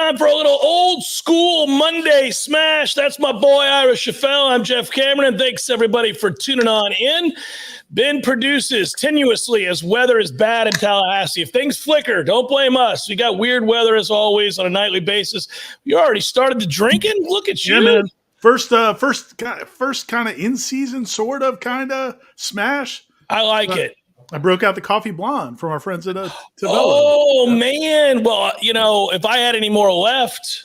Time for a little old school Monday smash. That's my boy, Ira Schafel. I'm Jeff Cameron, and thanks everybody for tuning on in. Ben produces tenuously as weather is bad in Tallahassee. If things flicker, don't blame us. We got weird weather as always on a nightly basis. You already started the drinking? Look at you. Yeah, man. First kind of in-season sort of smash. I like it. I broke out the coffee blonde from our friends at Tavello. Oh, man. Well, you know, if I had any more left,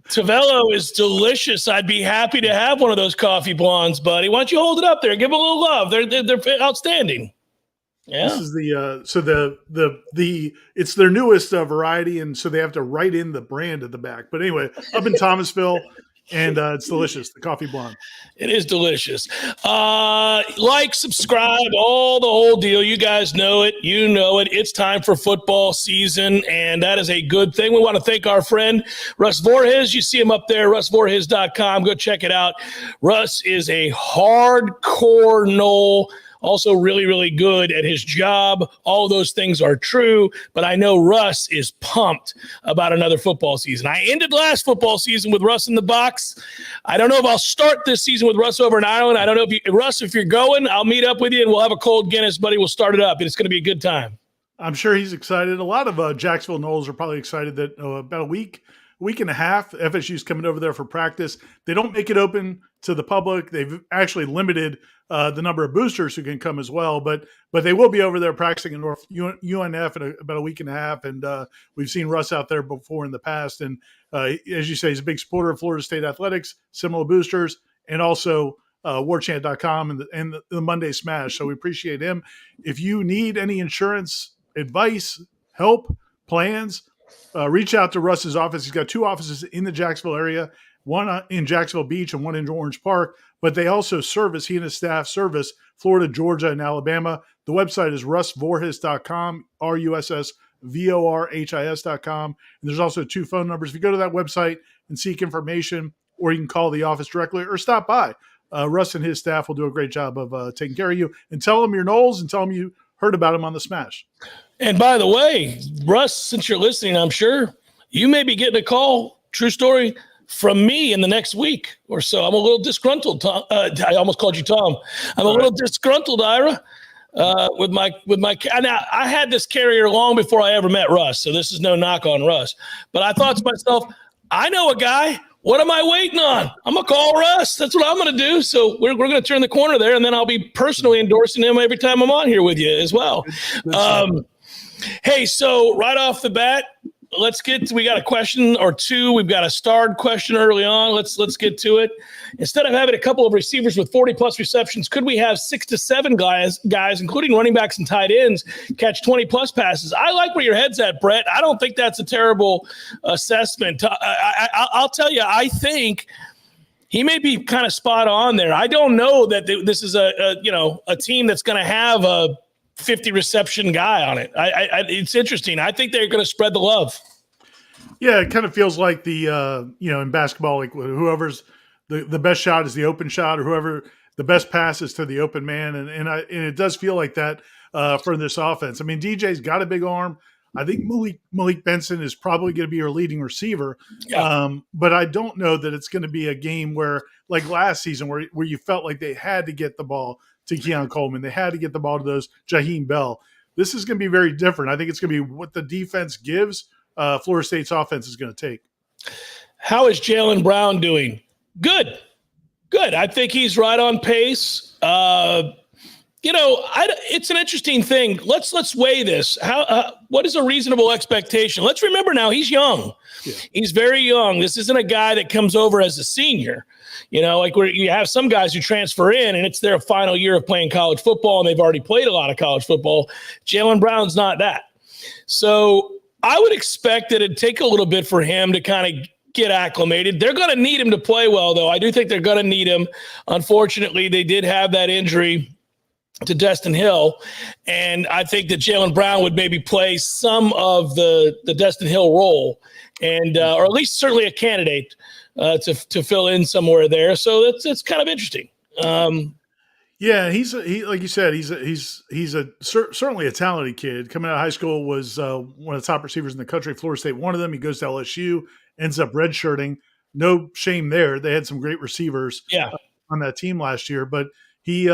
Tavello is delicious. I'd be happy to have one of those coffee blondes, buddy. Why don't you hold it up there? Give them a little love. They're outstanding. Yeah. This is it's their newest variety, and so they have to write in the brand at the back. But anyway, up in Thomasville, and it's delicious. The coffee blonde. It is delicious. Like, subscribe, all the whole deal. You guys know it. You know it. It's time for football season, and that is a good thing. We want to thank our friend, Russ Voorhees. You see him up there, russvoorhees.com. Go check it out. Russ is a hardcore Nole. Also really, really good at his job. All those things are true, but I know Russ is pumped about another football season. I ended last football season with Russ in the box. I don't know if I'll start this season with Russ over in Ireland. I don't know if you're going, I'll meet up with you and we'll have a cold Guinness, buddy. We'll start it up, and it's going to be a good time. I'm sure he's excited. A lot of Jacksonville Noles are probably excited that about a week and a half, FSU's coming over there for practice. They don't make it open to the public. They've actually limited the number of boosters who can come as well, but they will be over there practicing in North UNF in about a week and a half, and we've seen Russ out there before in the past, and as you say, he's a big supporter of Florida State athletics, Seminole boosters, and also Warchant.com and the Monday Smash, so we appreciate him. If you need any insurance advice, help, plans, reach out to Russ's office. He's got two offices in the Jacksonville area, one in Jacksonville Beach and one in Orange Park, but they also he and his staff service Florida, Georgia, and Alabama. The website is russvorhis.com, russvorhis.com. And there's also two phone numbers. If you go to that website and seek information, or you can call the office directly or stop by. Russ and his staff will do a great job of taking care of you. And tell them you're Noles and tell them you heard about him on the Smash. And by the way, Russ, since you're listening, I'm sure you may be getting a call, true story, from me in the next week or so. I'm a little disgruntled, Tom. I almost called you Tom. I'm a little disgruntled, Ira, with my. Now, I had this carrier long before I ever met Russ, so this is no knock on Russ. But I thought to myself, I know a guy. What am I waiting on? I'm going to call Russ. That's what I'm going to do. So we're going to turn the corner there, and then I'll be personally endorsing him every time I'm on here with you as well. Hey, so right off the bat, we got a question or two. We've got a starred question early on. Let's get to it. Instead of having a couple of receivers with 40-plus receptions, could we have 6 to 7 guys, including running backs and tight ends, catch 20-plus passes? I like where your head's at, Brett. I don't think that's a terrible assessment. I'll tell you, I think he may be kind of spot on there. I don't know that this is a team that's going to have a 50 reception guy on it. It's interesting. I think they're going to spread the love. Yeah, it kind of feels like the in basketball, like whoever's the best shot is the open shot, or whoever the best pass is to the open man, and it does feel like that for this offense. I mean, DJ's got a big arm. I think Malik Benson is probably going to be your leading receiver, but I don't know that it's going to be a game where, like last season, where you felt like they had to get the ball to Keon Coleman. They had to get the ball to those Jaheim Bell. This is going to be very different. I think it's going to be what the defense gives Florida State's offense is going to take. How is Jalen Brown doing? Good. I think he's right on pace. It's an interesting thing. Let's weigh this. What is a reasonable expectation? Let's remember now, he's young. Yeah. He's very young. This isn't a guy that comes over as a senior. Like where you have some guys who transfer in and it's their final year of playing college football and they've already played a lot of college football. Jalen Brown's not that. So I would expect that it'd take a little bit for him to kind of get acclimated. They're going to need him to play well, though. I do think they're going to need him. Unfortunately, they did have that injury to Destin Hill, and I think that Jalen Brown would maybe play some of the Destin Hill role, and or at least certainly a candidate to fill in somewhere there. So it's kind of interesting. Yeah, he like you said, certainly a talented kid. Coming out of high school, was one of the top receivers in the country. Florida State, one of them. He goes to LSU, ends up redshirting. No shame there. They had some great receivers Yeah. on that team last year, but he,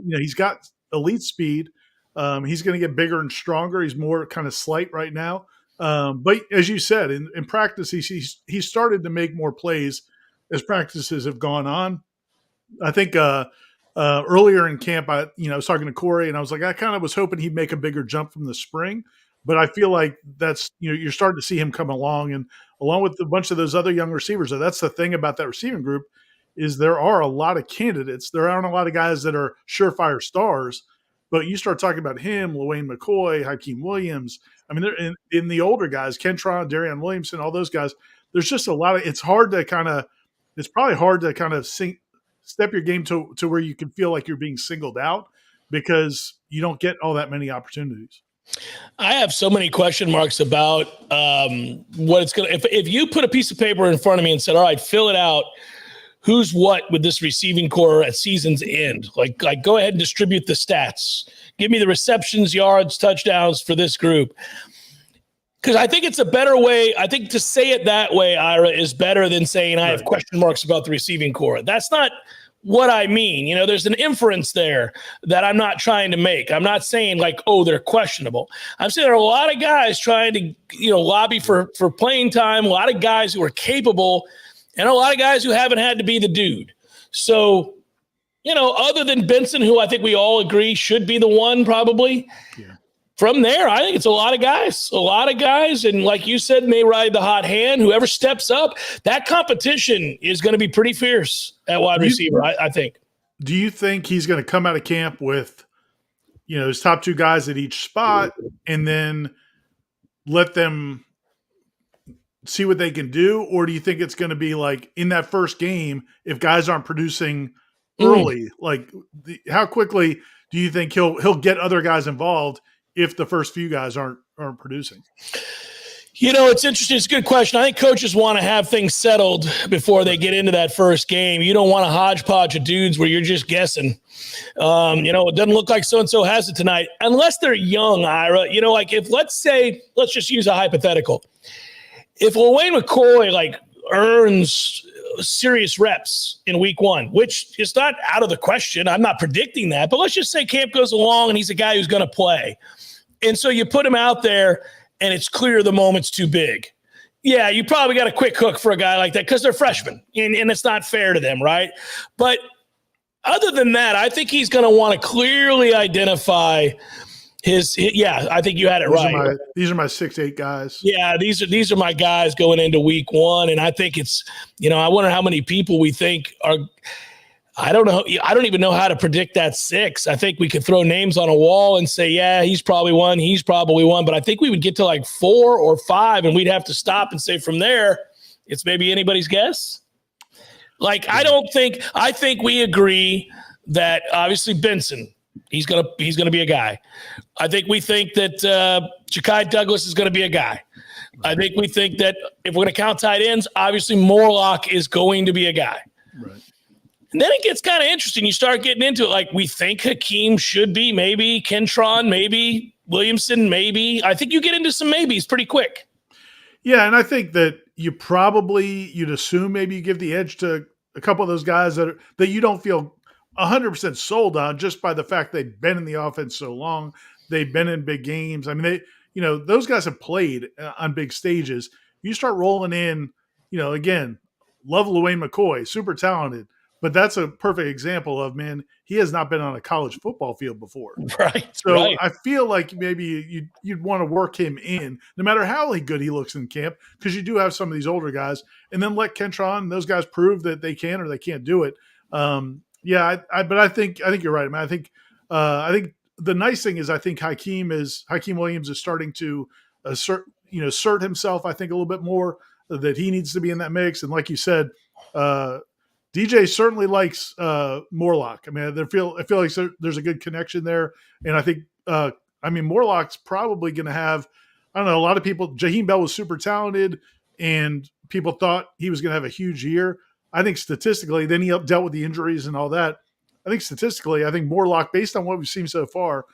he's got elite speed. He's going to get bigger and stronger. He's more kind of slight right now, but as you said, in practice, he started to make more plays as practices have gone on. I think earlier in camp, I was talking to Corey, and I was like, I kind of was hoping he'd make a bigger jump from the spring, but I feel like that's you're starting to see him come along, and along with a bunch of those other young receivers. So that's the thing about that receiving group is there are a lot of candidates. There aren't a lot of guys that are surefire stars, but you start talking about him, Lewayne McCoy, Hakeem Williams. I mean, they're in the older guys, Kentron, Darian Williamson, all those guys. There's just a lot of. It's probably hard to kind of step your game to where you can feel like you're being singled out because you don't get all that many opportunities. I have so many question marks about what it's going to, if you put a piece of paper in front of me and said, all right, fill it out, who's what with this receiving core at season's end? Like go ahead and distribute the stats. Give me the receptions, yards, touchdowns for this group. Because I think it's a better way. I think to say it that way, Ira, is better than saying I have question marks about the receiving core. That's not what I mean. There's an inference there that I'm not trying to make. I'm not saying like, oh, they're questionable. I'm saying there are a lot of guys trying to, lobby for playing time, a lot of guys who are capable, and a lot of guys who haven't had to be the dude. So, other than Benson, who I think we all agree should be the one probably, from there, I think it's a lot of guys. And like you said, may ride the hot hand. Whoever steps up, that competition is going to be pretty fierce at wide receiver, I think. Do you think he's going to come out of camp with, his top two guys at each spot and then let them see what they can do? Or do you think it's going to be like in that first game, if guys aren't producing early, how quickly do you think he'll get other guys involved if the first few guys aren't producing? It's interesting. It's a good question. I think coaches want to have things settled before they get into that first game. You don't want a hodgepodge of dudes where you're just guessing. It doesn't look like so-and-so has it tonight. Unless they're young, Ira. Let's just use a hypothetical. If Lewayne McCoy, earns serious reps in week one, which is not out of the question. I'm not predicting that. But let's just say camp goes along and he's a guy who's going to play. And so you put him out there and it's clear the moment's too big. Yeah, you probably got a quick hook for a guy like that because they're freshmen and it's not fair to them, right? But other than that, I think he's going to want to clearly identify I think you had it right. These are my 6'8" guys. Yeah, these are my guys going into week one. And I think it's, I wonder how many people we think are – I don't know. I don't even know how to predict that 6. I think we could throw names on a wall and say, yeah, he's probably one. He's probably one. But I think we would get to 4 or 5, and we'd have to stop and say from there, it's maybe anybody's guess. I think we agree that obviously Benson, he's gonna be a guy. I think we think that Ja'Kai Douglas is going to be a guy. I think we think that if we're going to count tight ends, obviously Morlock is going to be a guy. Right. And then it gets kind of interesting. You start getting into it. We think Hakeem should be, maybe Kentron, maybe Williamson, maybe. I think you get into some maybes pretty quick. Yeah, and I think that you'd assume maybe you give the edge to a couple of those guys that you don't feel 100% sold on just by the fact they've been in the offense so long. They've been in big games. I mean, those guys have played on big stages. You start rolling in, again, love Lewayne McCoy, super talented. But that's a perfect example of, man, he has not been on a college football field before. Right. So right. I feel like maybe you'd want to work him in, no matter how good he looks in camp, because you do have some of these older guys, and then let Kentron and those guys prove that they can or they can't do it. But I think you're right. I mean, I think the nice thing is I think Hakeem Williams is starting to assert himself. I think a little bit more that he needs to be in that mix, and like you said. DJ certainly likes Morlock. I mean, I feel like there's a good connection there, and I think Morlock's probably going to have. I don't know. A lot of people. Jaheim Bell was super talented, and people thought he was going to have a huge year. I think statistically, then he dealt with the injuries and all that. think statistically, I think Morlock, based on what we've seen so far,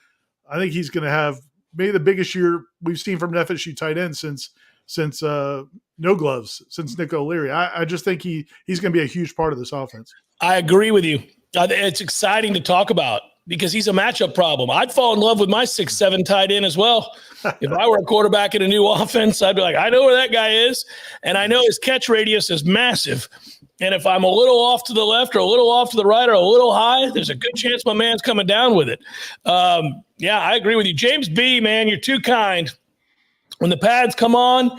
I think he's going to have maybe the biggest year we've seen from an FSU tight end since No Gloves, since Nick O'Leary. I just think he's going to be a huge part of this offense. I agree with you. It's exciting to talk about because he's a matchup problem. I'd fall in love with my 6'7" tight end as well. If I were a quarterback in a new offense, I'd be like, I know where that guy is, and I know his catch radius is massive. And if I'm a little off to the left or a little off to the right or a little high, there's a good chance my man's coming down with it. Yeah, I agree with you. James B., man, you're too kind. When the pads come on,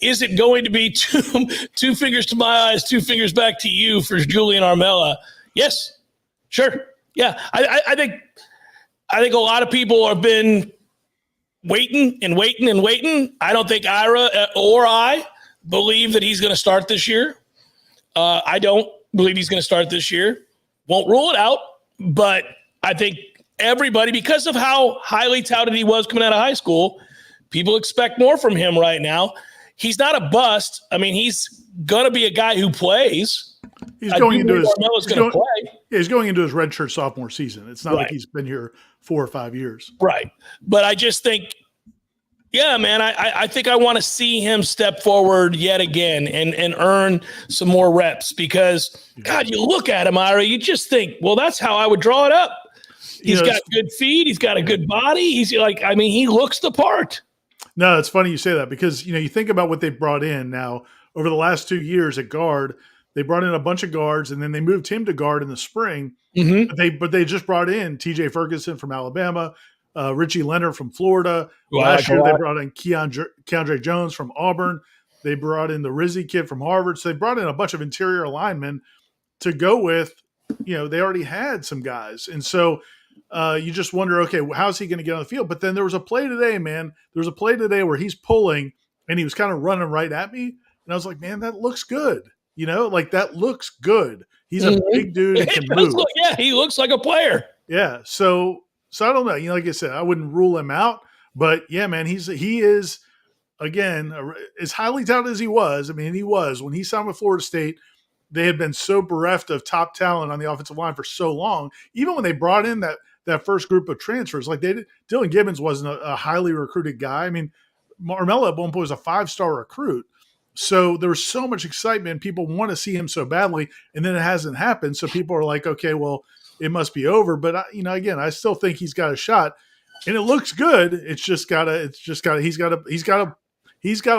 is it going to be two fingers to my eyes, two fingers back to you for Julian Armella? Yes, sure. Yeah, I think a lot of people have been waiting and waiting and waiting. I don't think Ira or I believe that he's going to start this year. I don't believe he's going to start this year. Won't rule it out, but I think everybody, because of how highly touted he was coming out of high school, people expect more from him right now. He's not a bust. I mean, he's going to be a guy who plays. He's going into his redshirt sophomore season. It's not like he's been here 4 or 5 years. Right. But I just think, yeah, man, I think I want to see him step forward yet again and earn some more reps because, God, you look at him, Ira, you just think, well, that's how I would draw it up. He's got good feet. He's got a good body. He's like, I mean, he looks the part. No, it's funny you say that because, you think about what they've brought in now over the last 2 years at guard. They brought in a bunch of guards, and then they moved him to guard in the spring. Mm-hmm. But they just brought in T.J. Ferguson from Alabama, Richie Leonard from Florida. Last year they brought in Keandre Jones from Auburn. They brought in the Rizzi kid from Harvard. So they brought in a bunch of interior linemen to go with. They already had some guys. And so you just wonder, okay, how's he going to get on the field? But then there was a play today, man. There was a play today where he's pulling, and he was kind of running right at me. And I was like, man, that looks good. That looks good. He's a big dude and can move. He looks like a player. Yeah. So I don't know. Like I said, I wouldn't rule him out. But, yeah, man, he is, again, as highly touted as he was. I mean, he was. When he signed with Florida State, they had been so bereft of top talent on the offensive line for so long. Even when they brought in that first group of transfers, Dylan Gibbons wasn't a highly recruited guy. I mean, Armella at one point was a 5-star recruit. So there was so much excitement. People want to see him so badly, and then it hasn't happened. So people are like, okay, well, it must be over. But again, I still think he's got a shot, and it looks good. He's got a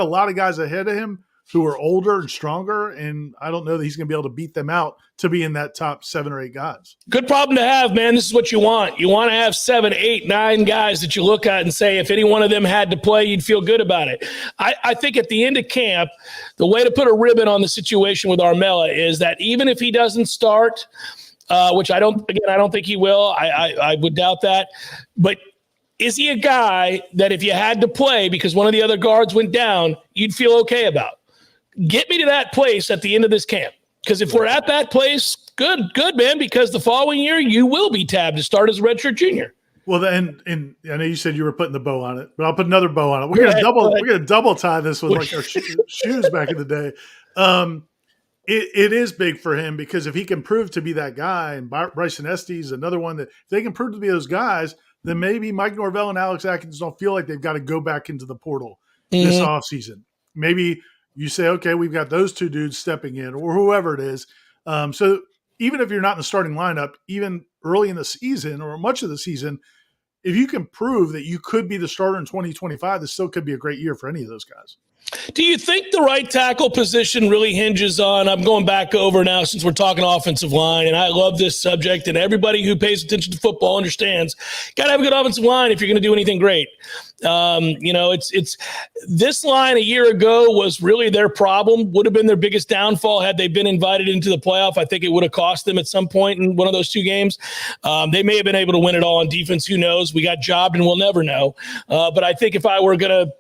lot of guys ahead of him who are older and stronger, and I don't know that he's going to be able to beat them out to be in that top 7 or 8 guys. Good problem to have, man. This is what you want. You want to have 7, 8, 9 guys that you look at and say, if any one of them had to play, you'd feel good about it. I think at the end of camp, the way to put a ribbon on the situation with Armella is that even if he doesn't start, which I don't think he will. I would doubt that. But is he a guy that if you had to play because one of the other guards went down, you'd feel okay about? Get me to that place at the end of this camp. Because if we're at that place, good, man, because the following year you will be tabbed to start as a redshirt junior. Well, and I know you said you were putting the bow on it, but I'll put another bow on it. We're gonna double tie this with like our shoes back in the day. It is big for him because if he can prove to be that guy, and Bryson Estes, another one that if they can prove to be those guys, then maybe Mike Norvell and Alex Atkins don't feel like they've got to go back into the portal this offseason. Maybe you say, okay, we've got those 2 dudes stepping in or whoever it is. So even if you're not in the starting lineup, even early in the season or much of the season, if you can prove that you could be the starter in 2025, this still could be a great year for any of those guys. Do you think the right tackle position really hinges on, I'm going back over now since we're talking offensive line, and I love this subject, and everybody who pays attention to football understands, got to have a good offensive line if you're going to do anything great. It's this line a year ago was really their problem, would have been their biggest downfall had they been invited into the playoff. I think it would have cost them at some point in one of those 2 games. They may have been able to win it all on defense. Who knows? We got jobbed and we'll never know. But I think if I were going to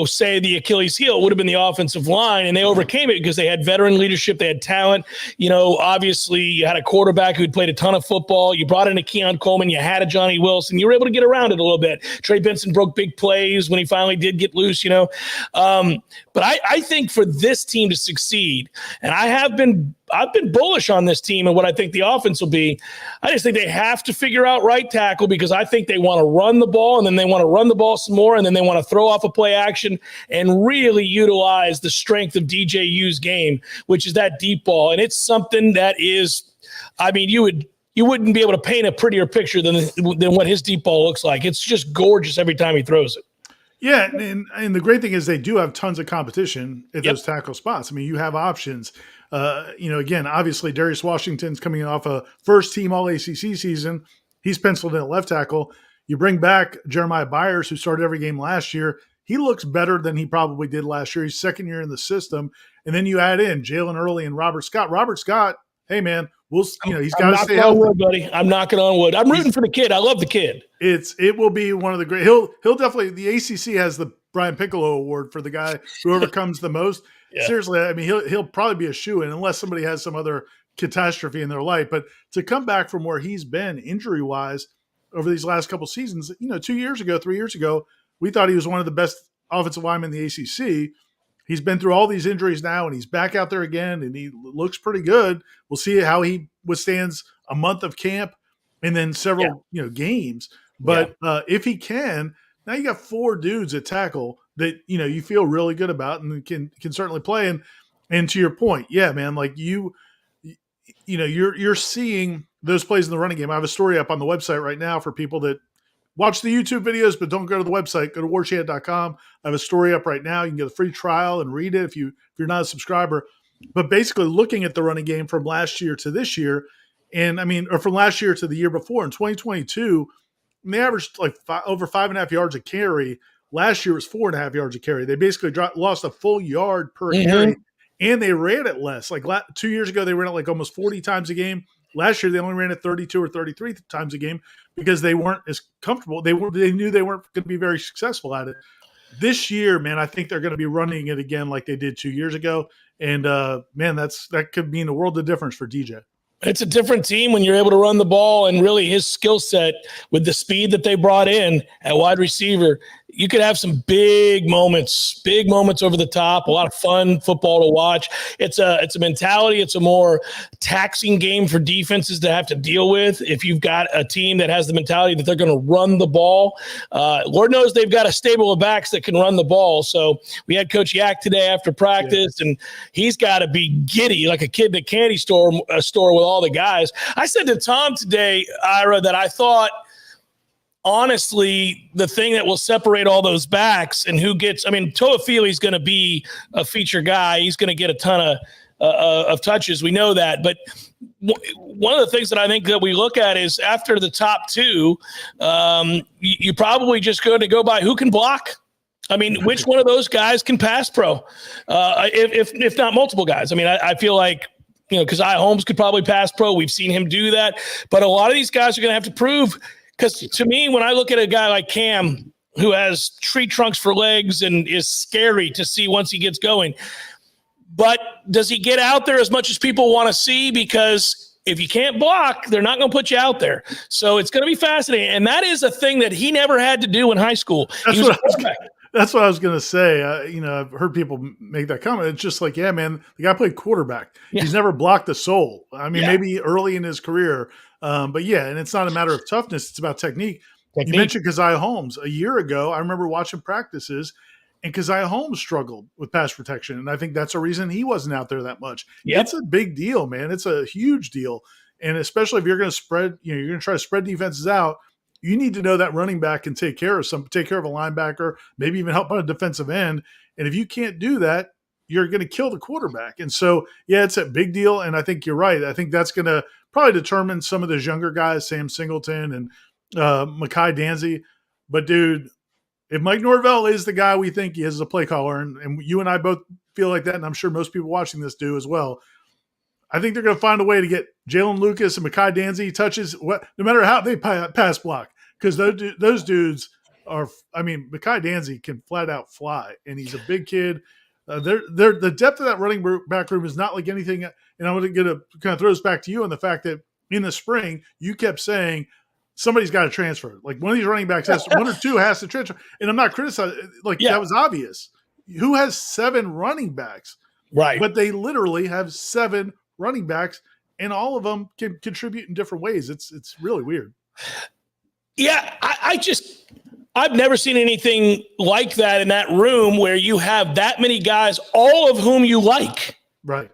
say the Achilles heel would have been the offensive line, and they overcame it because they had veteran leadership. They had talent. Obviously you had a quarterback who'd played a ton of football. You brought in a Keon Coleman. You had a Johnny Wilson. You were able to get around it a little bit. Trey Benson broke big plays when he finally did get loose, But I think for this team to succeed, and I have been I've been bullish on this team and what I think the offense will be. I just think they have to figure out right tackle because I think they want to run the ball and then they want to run the ball some more and then they want to throw off a play action and really utilize the strength of DJU's game, which is that deep ball. And it's something that is, I mean, you wouldn't be able to paint a prettier picture than what his deep ball looks like. It's just gorgeous every time he throws it. Yeah, and the great thing is they do have tons of competition at those tackle spots. I mean, you have options. Again, obviously Darius Washington's coming off a first-team All-ACC season. He's penciled in at left tackle. You bring back Jeremiah Byers, who started every game last year. He looks better than he probably did last year. He's second year in the system. And then you add in Jalen Early and Robert Scott. Robert Scott, hey, man, he's got to stay healthy. Wood, buddy. I'm knocking on wood. I'm rooting for the kid. I love the kid. It will be one of the great. He'll definitely. The ACC has the Brian Piccolo Award for the guy who overcomes the most. Yeah. Seriously, I mean, he'll probably be a shoo-in unless somebody has some other catastrophe in their life. But to come back from where he's been injury-wise over these last couple seasons, 2 years ago, 3 years ago, we thought he was one of the best offensive linemen in the ACC. He's been through all these injuries now, and he's back out there again, and he looks pretty good. We'll see how he withstands a month of camp and then several games. But if he can, now you got 4 dudes at tackle that you feel really good about and can certainly play. And to your point, yeah, man, like you're seeing those plays in the running game. I have a story up on the website right now for people that watch the YouTube videos, but don't go to the website. Go to warchant.com. I have a story up right now. You can get a free trial and read it if you're not a subscriber. But basically looking at the running game from last year to this year, or from last year to the year before in 2022, they averaged like over 5.5 yards a carry. Last year was 4.5 yards a carry. They basically lost a full yard per carry, and they ran it less. Like 2 years ago, they ran it like almost 40 times a game. Last year, they only ran it 32 or 33 times a game because they weren't as comfortable. They knew they weren't going to be very successful at it. This year, man, I think they're going to be running it again like they did 2 years ago. And, man, that could mean a world of difference for DJ. It's a different team when you're able to run the ball, and really his skill set with the speed that they brought in at wide receiver, you could have some big moments over the top, a lot of fun football to watch. It's a mentality. It's a more taxing game for defenses to have to deal with. If you've got a team that has the mentality that they're going to run the ball, Lord knows they've got a stable of backs that can run the ball. So we had Coach Yak today after practice, and he's got to be giddy like a kid in a candy store with all the guys. I said to Tom today, Ira, that I thought, honestly, the thing that will separate all those backs and who gets, Toa Feely's going to be a feature guy. He's going to get a ton of touches. We know that. But one of the things that I think that we look at is after the top 2, you probably just going to go by who can block. Which one of those guys can pass pro? If not multiple guys. I feel like, Keziah Holmes could probably pass pro. We've seen him do that. But a lot of these guys are going to have to prove, because to me, when I look at a guy like Cam, who has tree trunks for legs and is scary to see once he gets going, but does he get out there as much as people want to see? Because if you can't block, they're not going to put you out there. So it's going to be fascinating. And that is a thing that he never had to do in high school. That's what I was going to say. I've heard people make that comment. It's just like, yeah, man, the guy played quarterback. Yeah. He's never blocked a soul. Maybe early in his career. But yeah, and it's not a matter of toughness. It's about technique. You mentioned Keziah Holmes. A year ago, I remember watching practices, and Keziah Holmes struggled with pass protection. And I think that's a reason he wasn't out there that much. Yep. It's a big deal, man. It's a huge deal. And especially if you're going to spread, you're going to try to spread defenses out, you need to know that running back can take care of a linebacker, maybe even help on a defensive end. And if you can't do that, you're going to kill the quarterback. And so, yeah, it's a big deal. And I think you're right. I think that's going to probably determine some of those younger guys, Sam Singleton and Mekhi Danzy. But, dude, if Mike Norvell is the guy we think he is as a play caller, and you and I both feel like that, and I'm sure most people watching this do as well, I think they're going to find a way to get Jalen Lucas and Mekhi Danzy touches, no matter how they pass block, because those dudes are – Mekhi Danzy can flat out fly, and he's a big kid. The depth of that running back room is not like anything. And I'm going to kind of throw this back to you on the fact that in the spring, you kept saying somebody's got to transfer. Like one of these running backs one or two has to transfer. And I'm not criticizing. That was obvious. Who has 7 running backs? Right. But they literally have 7 running backs, and all of them can contribute in different ways. It's really weird. Yeah, I've never seen anything like that in that room where you have that many guys, all of whom you like. Right.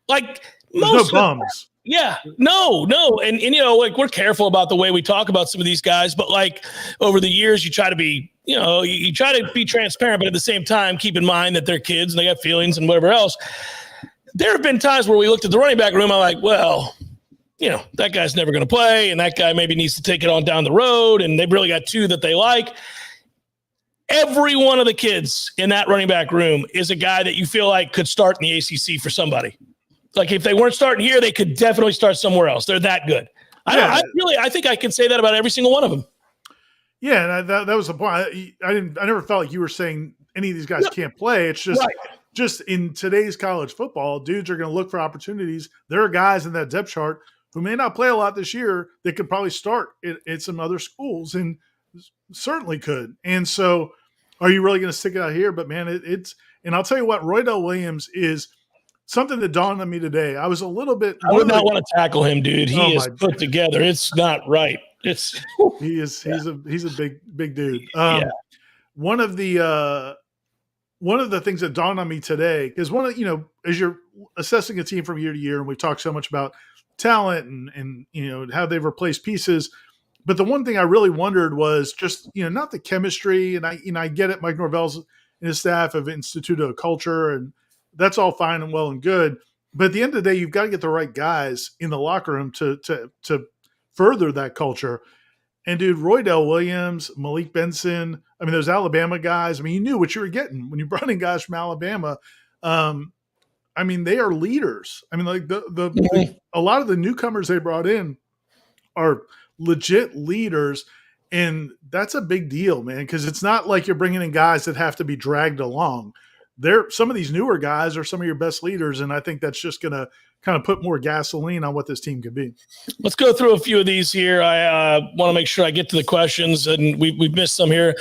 Like There's most no bums. Yeah, no. And like we're careful about the way we talk about some of these guys, but like over the years, you try to be, you try to be transparent, but at the same time, keep in mind that they're kids and they got feelings and whatever else. There have been times where we looked at the running back room. I'm like, well, that guy's never going to play, and that guy maybe needs to take it on down the road, and they've really got two that they like. Every one of the kids in that running back room is a guy that you feel like could start in the ACC for somebody. Like if they weren't starting here, they could definitely start somewhere else. They're that good. I think I can say that about every single one of them. Yeah, and that was the point. I never felt like you were saying any of these guys can't play. It's just, just in today's college football, dudes are going to look for opportunities. There are guys in that depth chart who may not play a lot this year that could probably start at some other schools, and certainly could. And so, are you really going to stick it out here? But man, and I'll tell you what, Roydell Williams is something that dawned on me today. I was a little bit. I would not want to tackle him, dude. He is put together. It's not right. He's a big dude. One of the things that dawned on me today is as you're assessing a team from year to year, and we talk so much about talent and how they've replaced pieces. But the one thing I really wondered was just, not the chemistry. And I get it. Mike Norvell's and his staff have instituted a culture, and that's all fine and well and good. But at the end of the day, you've got to get the right guys in the locker room to further that culture. And dude, Roydell Williams, Malik Benson, those Alabama guys, you knew what you were getting when you brought in guys from Alabama. They are leaders. A lot of the newcomers they brought in are legit leaders, and that's a big deal, man, because it's not like you're bringing in guys that have to be dragged along. Some of these newer guys are some of your best leaders, and I think that's just going to kind of put more gasoline on what this team could be. Let's go through a few of these here. I want to make sure I get to the questions, and we've missed some here.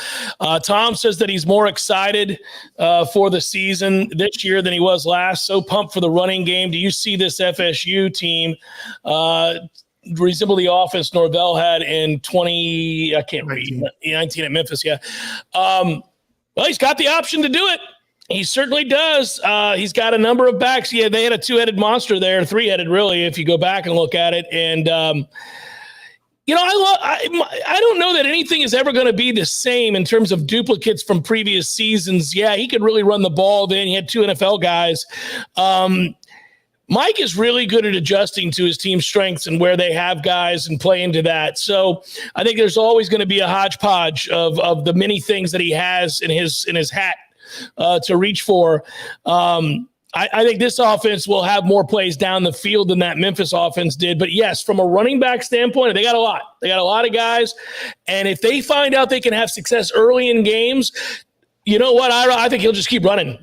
Tom says that he's more excited for the season this year than he was last. So pumped for the running game. Do you see this FSU team resemble the offense Norvell had in 19 at Memphis? Yeah. Well, he's got the option to do it. He certainly does. He's got a number of backs. Yeah, they had a two-headed monster there, three-headed really, if you go back and look at it. And, I don't know that anything is ever going to be the same in terms of duplicates from previous seasons. Yeah, he could really run the ball then. He had two NFL guys. Mike is really good at adjusting to his team's strengths and where they have guys and play into that. So I think there's always going to be a hodgepodge of the many things that he has in his hat to reach for. I think this offense will have more plays down the field than that Memphis offense did. But yes, from a running back standpoint, they got a lot. They got a lot of guys. And if they find out they can have success early in games, you know what? I think he'll just keep running.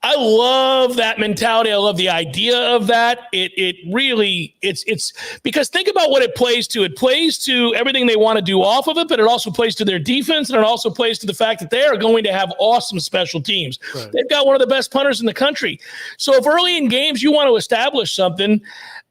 I love that mentality. I love the idea of that. It's because think about what it plays to. It plays to everything they want to do off of it, but it also plays to their defense, and it also plays to the fact that they are going to have awesome special teams. Right. They've got one of the best punters in the country. So if early in games you want to establish something,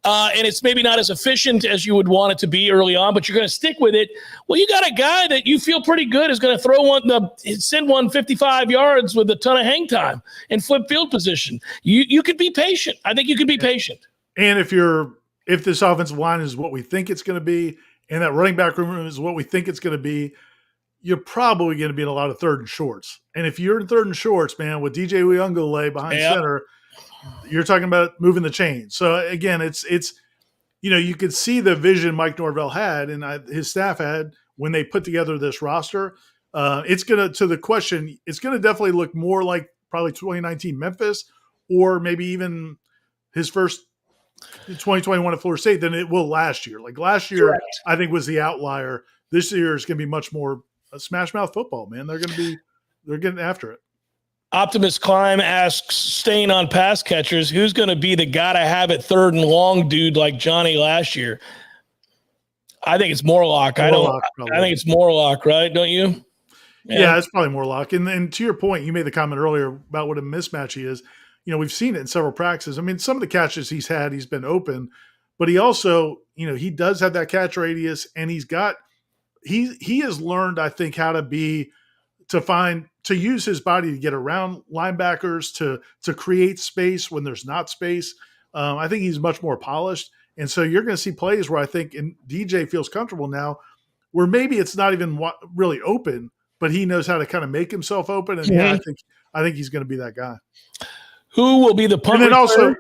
and it's maybe not as efficient as you would want it to be early on, but you're going to stick with it. Well, you got a guy that you feel pretty good is going to send one 55 yards with a ton of hang time and flip field position. You could be patient. I think you could be patient. And if this offensive line is what we think it's going to be, and that running back room is what we think it's going to be, you're probably going to be in a lot of third and shorts. And if you're in third and shorts, man, with DJ Uyunglele behind center, you're talking about moving the chains. So again, it's you could see the vision Mike Norvell had and his staff had when they put together this roster. It's going to definitely look more like probably 2019 Memphis, or maybe even his first 2021 at Florida State than it will last year. Like last year, correct, I think was the outlier. This year is going to be much more smash mouth football, man. They're getting after it. Optimus Climb asks, staying on pass catchers, who's going to be the gotta have it third and long dude like Johnny last year? I think it's Morlock. I think it's Morlock, right? Don't you? Yeah, it's probably Morlock. And to your point, you made the comment earlier about what a mismatch he is. we've seen it in several practices. I mean, some of the catches he's had, he's been open, but he also, he does have that catch radius, and he has learned, I think, how to use his body to get around linebackers, to create space when there's not space. I think he's much more polished. And so you're going to see plays where I think, and DJ feels comfortable now, where maybe it's not even really open, but he knows how to kind of make himself open. And I think he's going to be that guy. Who will be the punt returner?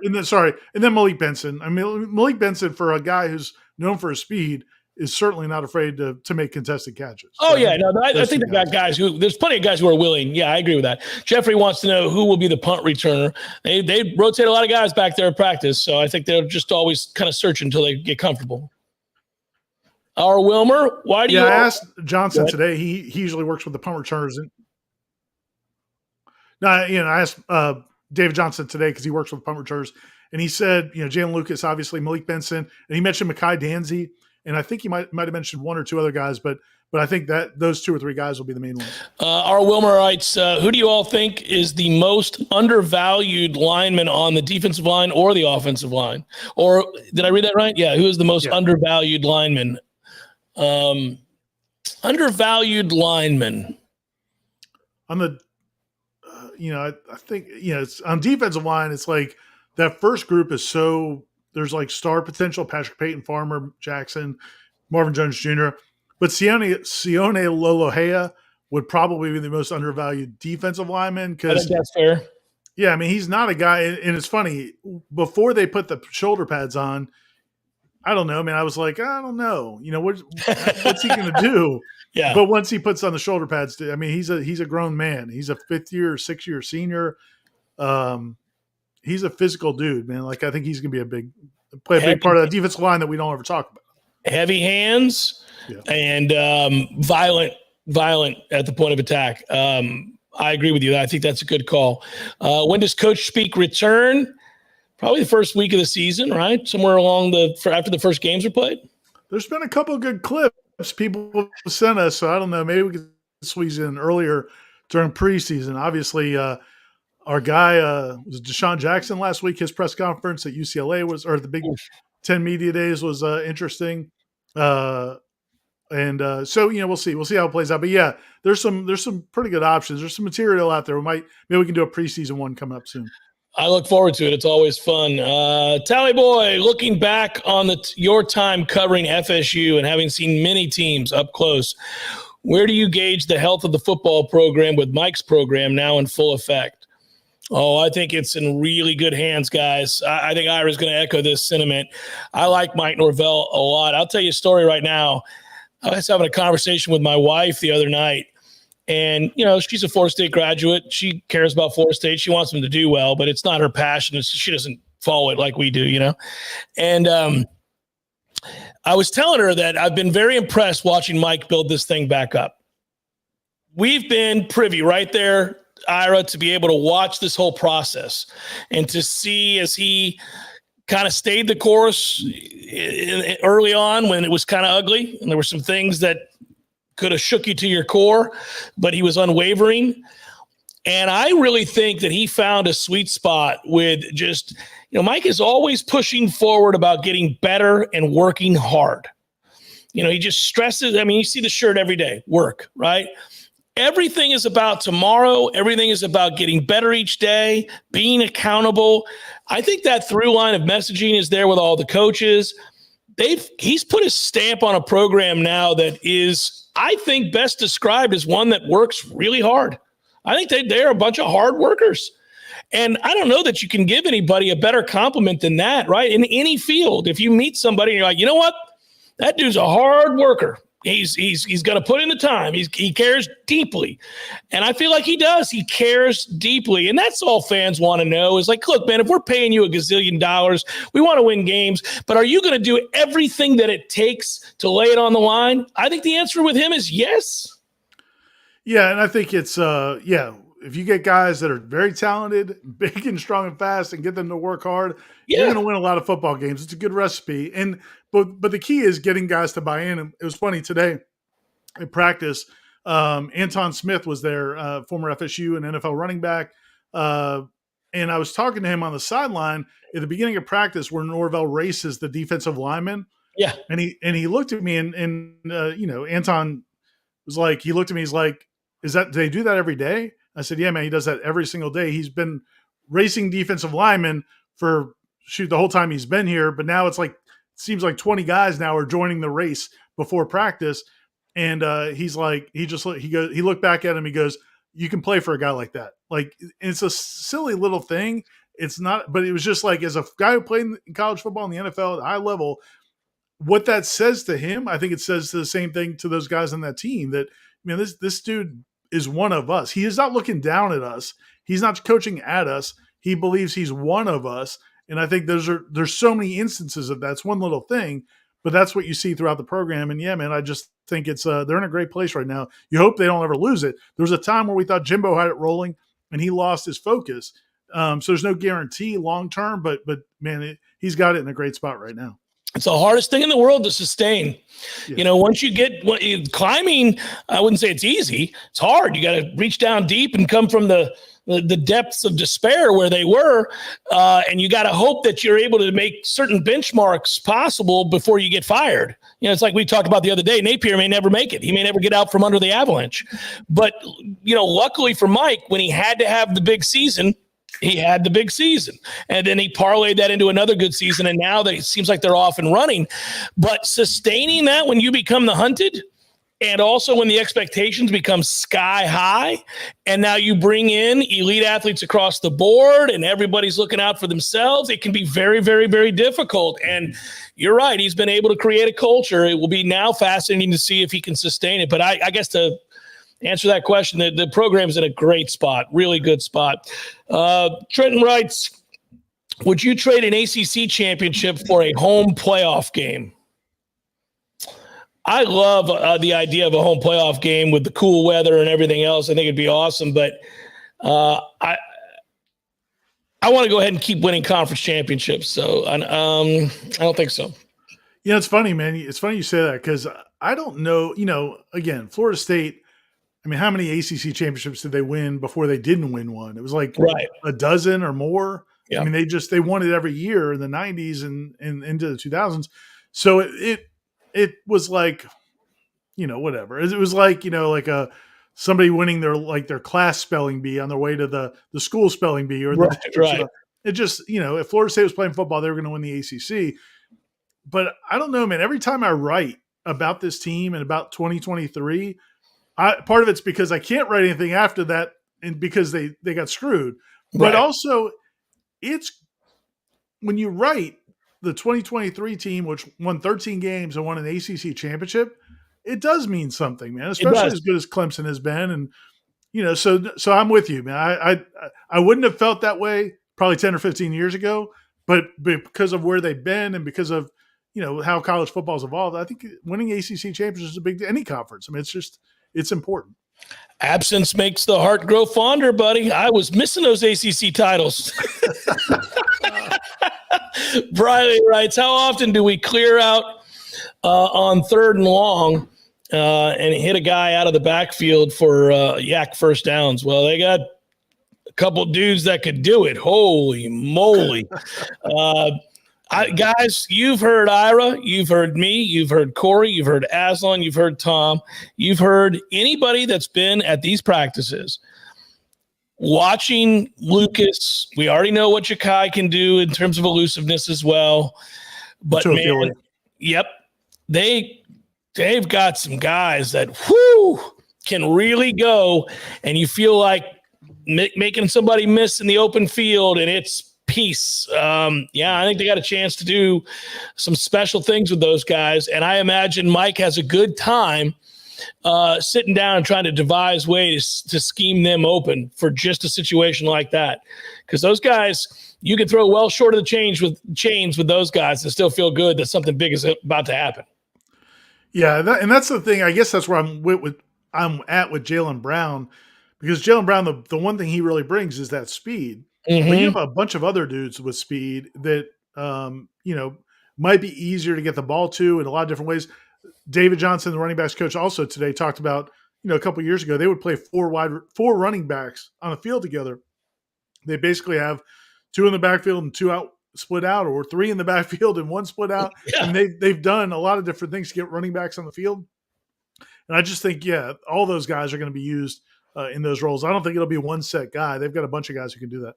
And then Malik Benson. I mean, Malik Benson, for a guy who's known for his speed, is certainly not afraid to make contested catches. Oh, so yeah. No, I think they've got guys there's plenty of guys who are willing. Yeah, I agree with that. Jeffrey wants to know who will be the punt returner. They rotate a lot of guys back there at practice, so I think they're just always kind of searching until they get comfortable. Our Wilmer, why do you? I asked Johnson today. He usually works with the punt returners. I asked David Johnson today because he works with punt returners, and he said, Jalen Lucas, obviously Malik Benson, and he mentioned Mekhi Danzy, and I think he might have mentioned one or two other guys, but I think that those two or three guys will be the main ones. Our Wilmer writes, who do you all think is the most undervalued lineman on the defensive line or the offensive line? Or did I read that right? Yeah, who is the most undervalued lineman? Undervalued lineman. On the, I think, it's on defensive line, it's like that first group is there's like star potential, Patrick Payton, Farmer, Jackson, Marvin Jones Jr., but Sione Lolohea would probably be the most undervalued defensive lineman. I think that's fair. Yeah, I mean, he's not a guy, and it's funny, before they put the shoulder pads on, I don't know, man. I was like, I don't know. What's he going to do? Yeah. But once he puts on the shoulder pads, I mean, he's a grown man. He's a 6-year senior. He's a physical dude, man. Like, I think he's going to be play a big part of that defensive line that we don't ever talk about. Heavy hands and violent at the point of attack. I agree with you. I think that's a good call. When does Coach Speak return? Probably the first week of the season, right? Somewhere along after the first games are played. There's been a couple of good clips people sent us, so I don't know. Maybe we could squeeze in earlier during preseason. Obviously, our guy was Deshaun Jackson last week. His press conference at UCLA or the Big Ten Media Days was interesting. So we'll see. We'll see how it plays out. But yeah, there's some pretty good options. There's some material out there. Maybe we can do a preseason one coming up soon. I look forward to it. It's always fun. Tally Boy, looking back on your time covering FSU and having seen many teams up close, where do you gauge the health of the football program with Mike's program now in full effect? Oh, I think it's in really good hands, guys. I think Ira's going to echo this sentiment. I like Mike Norvell a lot. I'll tell you a story right now. I was having a conversation with my wife the other night. And, she's a Florida State graduate. She cares about Florida State. She wants them to do well, but it's not her passion. She doesn't follow it like we do, And I was telling her that I've been very impressed watching Mike build this thing back up. We've been privy right there, Ira, to be able to watch this whole process and to see as he kind of stayed the course early on when it was kind of ugly. And there were some things that could have shook you to your core, but he was unwavering. And I really think that he found a sweet spot with just, Mike is always pushing forward about getting better and working hard. He just stresses. I mean, you see the shirt every day, work, right? Everything is about tomorrow. Everything is about getting better each day, being accountable. I think that through line of messaging is there with all the coaches. He's put a stamp on a program now that is, I think, best described as one that works really hard. I think they're a bunch of hard workers. And I don't know that you can give anybody a better compliment than that, right? In any field, if you meet somebody and you're like, you know what? That dude's a hard worker. He's going to put in the time. He cares deeply. And I feel like he does. He cares deeply. And that's all fans want to know is like, look, man, if we're paying you $1 gazillion, we want to win games, but are you going to do everything that it takes to lay it on the line? I think the answer with him is yes. Yeah. And I think it's, if you get guys that are very talented, big and strong and fast and get them to work hard, you're going to win a lot of football games. It's a good recipe. But the key is getting guys to buy in. And it was funny today in practice. Anton Smith was there, former FSU and NFL running back. And And I was talking to him on the sideline at the beginning of practice where Norvell races the defensive lineman. Yeah. And he looked at me and Anton was like, he looked at me, he's like, do they do that every day? I said, yeah, man, he does that every single day. He's been racing defensive linemen for the whole time he's been here. But now it seems like 20 guys now are joining the race before practice. And he's like, he looked back at him. He goes, you can play for a guy like that. Like, it's a silly little thing. It's not, but it was just like, as a guy who played in college football in the NFL at a high level, what that says to him, I think it says the same thing to those guys on that team that, man, this dude is one of us. He is not looking down at us. He's not coaching at us. He believes he's one of us. And I think there's so many instances of that. It's one little thing, but that's what you see throughout the program. And yeah, man, I just think it's they're in a great place right now. You hope they don't ever lose it. There was a time where we thought Jimbo had it rolling and he lost his focus. So there's no guarantee long term, but man, he's got it in a great spot right now. It's the hardest thing in the world to sustain. Yeah. Once you get climbing, I wouldn't say it's easy. It's hard. You got to reach down deep and come from the depths of despair where they were. And you got to hope that you're able to make certain benchmarks possible before you get fired. It's like we talked about the other day. Napier may never make it. He may never get out from under the avalanche. But, luckily for Mike, when he had to have the big season, he had the big season, and then he parlayed that into another good season. And now it seems like they're off and running, but sustaining that when you become the hunted, and also when the expectations become sky high, and now you bring in elite athletes across the board and everybody's looking out for themselves, it can be very, very, very difficult. And you're right. He's been able to create a culture. It will be now fascinating to see if he can sustain it. But I guess to answer that question, the program's in a great spot, really good spot. Trenton writes, would you trade an ACC championship for a home playoff game? I love the idea of a home playoff game with the cool weather and everything else. I think it'd be awesome, but I want to go ahead and keep winning conference championships. So I don't think so. Yeah, it's funny, man. It's funny you say that because I don't know, again, Florida State, I mean, how many ACC championships did they win before they didn't win one? It was like a dozen or more. Yeah. I mean, they won it every year in the 90s and into the 2000s. So it was like, whatever. It was like, like somebody winning their class spelling bee on their way to the school spelling bee. It just, if Florida State was playing football, they were going to win the ACC. But I don't know, man. Every time I write about this team and about 2023, part of it's because I can't write anything after that, and because they got screwed. But also, it's when you write the 2023 team, which won 13 games and won an ACC championship, it does mean something, man. Especially as good as Clemson has been, and so I'm with you, man. I wouldn't have felt that way probably 10 or 15 years ago, but because of where they've been and because of how college football's evolved, I think winning ACC championships is a big any conference. I mean, it's important. Absence makes the heart grow fonder, buddy. I was missing those ACC titles. Briley writes, how often do we clear out on 3rd and long and hit a guy out of the backfield for yak first downs? Well, they got a couple dudes that could do it. Holy moly. Guys, you've heard Ira, you've heard me, you've heard Corey, you've heard Aslan, you've heard Tom, you've heard anybody that's been at these practices. Watching Lucas, we already know what Jakai can do in terms of elusiveness as well. But man, yep, they've got some guys that can really go, and you feel like making somebody miss in the open field, and it's peace. I think they got a chance to do some special things with those guys, and I imagine Mike has a good time sitting down and trying to devise ways to scheme them open for just a situation like that. Because those guys, you can throw well short of the chains with those guys and still feel good that something big is about to happen. Yeah, and that's the thing. I guess that's where I'm at with Jaylen Brown, because Jaylen Brown, the one thing he really brings is that speed. Mm-hmm. But you have a bunch of other dudes with speed that might be easier to get the ball to in a lot of different ways. David Johnson, the running backs coach, also today talked about, a couple of years ago, they would play four running backs on the field together. they basically have 2 in the backfield and 2 out split out, or 3 in the backfield and 1 split out. Yeah. I mean, they've done a lot of different things to get running backs on the field. And I just think, all those guys are going to be used in those roles. I don't think it'll be one set guy. They've got a bunch of guys who can do that.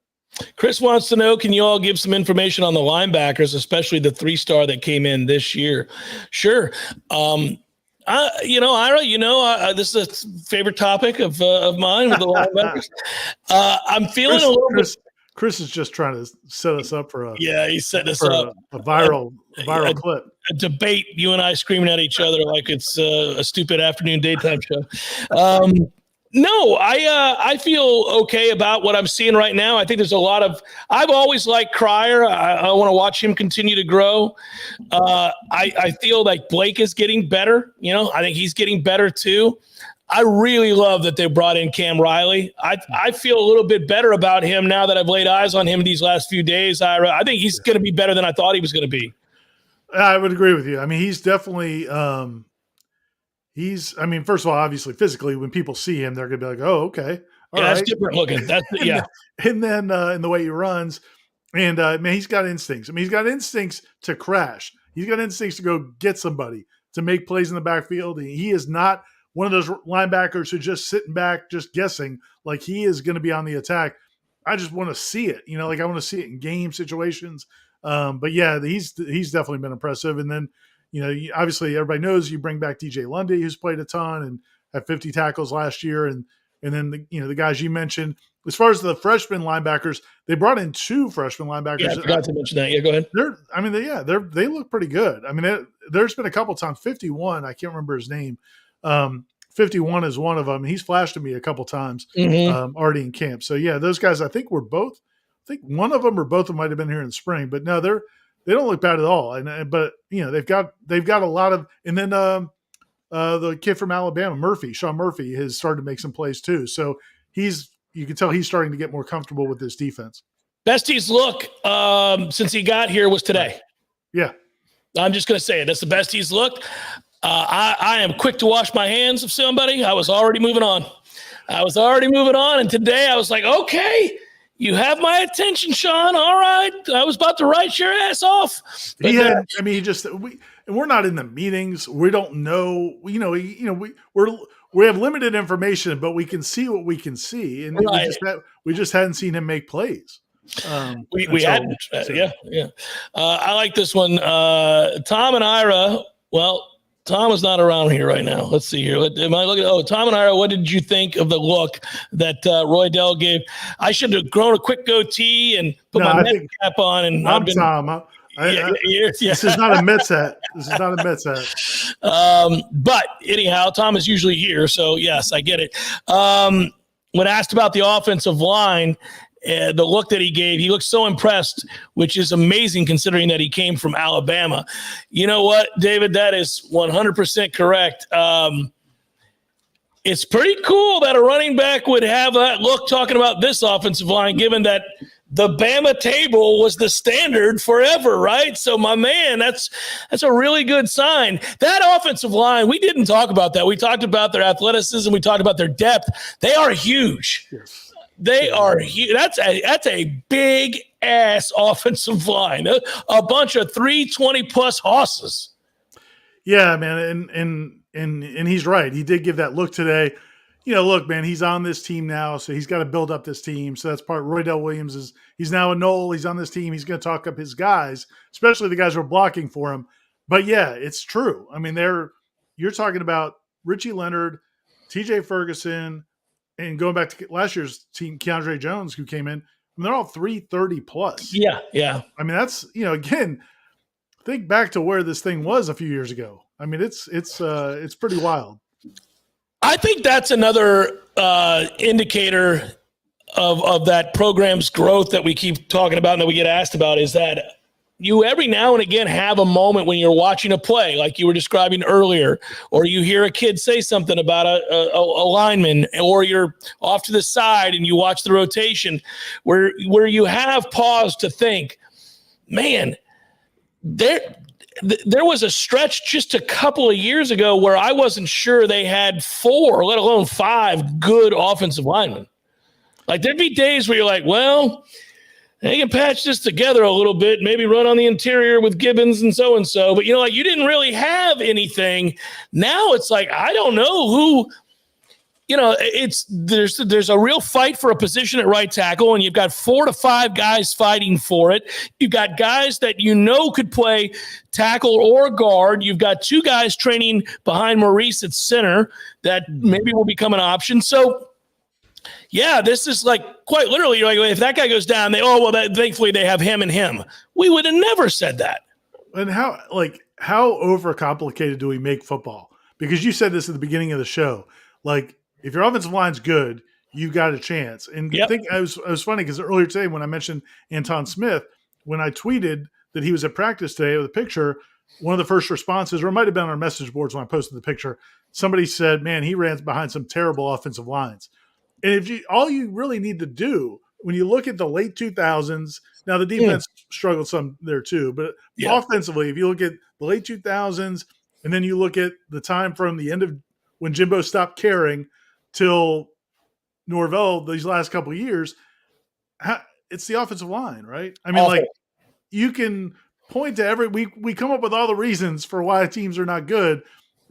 Chris wants to know, can you all give some information on the linebackers, especially the 3-star that came in this year? Sure. Ira, this is a favorite topic of mine with the linebackers. I'm feeling a little bit. Chris is just trying to set us up for he's setting us up a viral clip. A debate, you and I screaming at each other like it's a stupid afternoon daytime show. No, I feel okay about what I'm seeing right now. I think there's a lot of – I've always liked Cryer. I want to watch him continue to grow. I feel like Blake is getting better. I think he's getting better too. I really love that they brought in Cam Riley. I feel a little bit better about him now that I've laid eyes on him these last few days, Ira. I think he's going to be better than I thought he was going to be. I would agree with you. I mean, he's definitely first of all, obviously physically, when people see him, they're going to be like, oh, okay. All right. That's different looking. And then in the way he runs, and he's got instincts. I mean, he's got instincts to crash. He's got instincts to go get somebody, to make plays in the backfield. He is not one of those linebackers who just sitting back, just guessing. Like, he is going to be on the attack. I just want to see it. I want to see it in game situations. But yeah, he's definitely been impressive. And then, obviously everybody knows you bring back DJ Lundy, who's played a ton and had 50 tackles last year. And then the guys you mentioned, as far as the freshman linebackers, they brought in 2 freshman linebackers. Yeah, I forgot to mention that. Yeah, go ahead. They look pretty good. I mean, there's been a couple times, 51, I can't remember his name. 51 is one of them. He's flashed at me a couple times already in camp. So yeah, those guys, I think one of them or both of them might've been here in the spring, but no, they don't look bad at all. But they've got a lot of, and then the kid from Alabama, Sean Murphy, has started to make some plays too. So you can tell he's starting to get more comfortable with this defense. Best he's looked since he got here was today. Yeah. I'm just going to say it. That's the best he's looked. I am quick to wash my hands of somebody. I was already moving on. And today I was like, okay, you have my attention, Sean. All right. I was about to write your ass off. But we're not in the meetings. We don't know, we have limited information, but we can see what we can see. And right. we just hadn't seen him make plays. We hadn't. Yeah. I like this one. Tom and Ira. Well, Tom is not around here right now. Let's see here. Am I looking? Oh, Tom and Ira, what did you think of the look that Roy Dell gave? I should have grown a quick goatee and put my Mets cap on. And Tom. This is not a Mets hat. But anyhow, Tom is usually here, so yes, I get it. When asked about the offensive line, the look that he gave, he looked so impressed, which is amazing considering that he came from Alabama. You know what, David? That is 100% correct. It's pretty cool that a running back would have that look talking about this offensive line, given that the Bama table was the standard forever, right? So, my man, that's a really good sign. That offensive line, we didn't talk about that. We talked about their athleticism. We talked about their depth. They are huge. Yes. They are huge. That's a big ass offensive line. A bunch of 320+ horses. Yeah, man, and he's right. He did give that look today. Look, man, he's on this team now, so he's got to build up this team. So that's part. Roy Dell Williams he's now a Nole. He's on this team. He's going to talk up his guys, especially the guys who are blocking for him. But yeah, it's true. I mean, you're talking about Richie Leonard, TJ Ferguson. And going back to last year's team, Keandre Jones, who came in, they're all 330+. Yeah. I mean, that's, again, think back to where this thing was a few years ago. I mean, it's pretty wild. I think that's another indicator of that program's growth that we keep talking about and that we get asked about, is that you every now and again have a moment when you're watching a play like you were describing earlier, or you hear a kid say something about a lineman, or you're off to the side and you watch the rotation where you have paused to think, man, there was a stretch just a couple of years ago where I wasn't sure they had 4, let alone 5 good offensive linemen. Like there'd be days where you're like, well, they can patch this together a little bit, maybe run on the interior with Gibbons and so. But, like you didn't really have anything. Now it's like, I don't know who, there's a real fight for a position at right tackle, and you've got 4 to 5 guys fighting for it. You've got guys that could play tackle or guard. You've got 2 guys training behind Maurice at center that maybe will become an option. So, yeah, this is like quite literally, you're like, if that guy goes down, thankfully they have him and him. We would have never said that. And how overcomplicated do we make football? Because you said this at the beginning of the show. Like, if your offensive line's good, you've got a chance. And I think it was funny because earlier today when I mentioned Anton Smith, when I tweeted that he was at practice today with a picture, one of the first responses, or it might have been on our message boards when I posted the picture, somebody said, man, he ran behind some terrible offensive lines. And all you really need to do when you look at the late 2000s, now the defense struggled some there too, but offensively, if you look at the late 2000s and then you look at the time from the end of when Jimbo stopped caring till Norvell these last couple of years, it's the offensive line, right? I mean, like you can point to we come up with all the reasons for why teams are not good,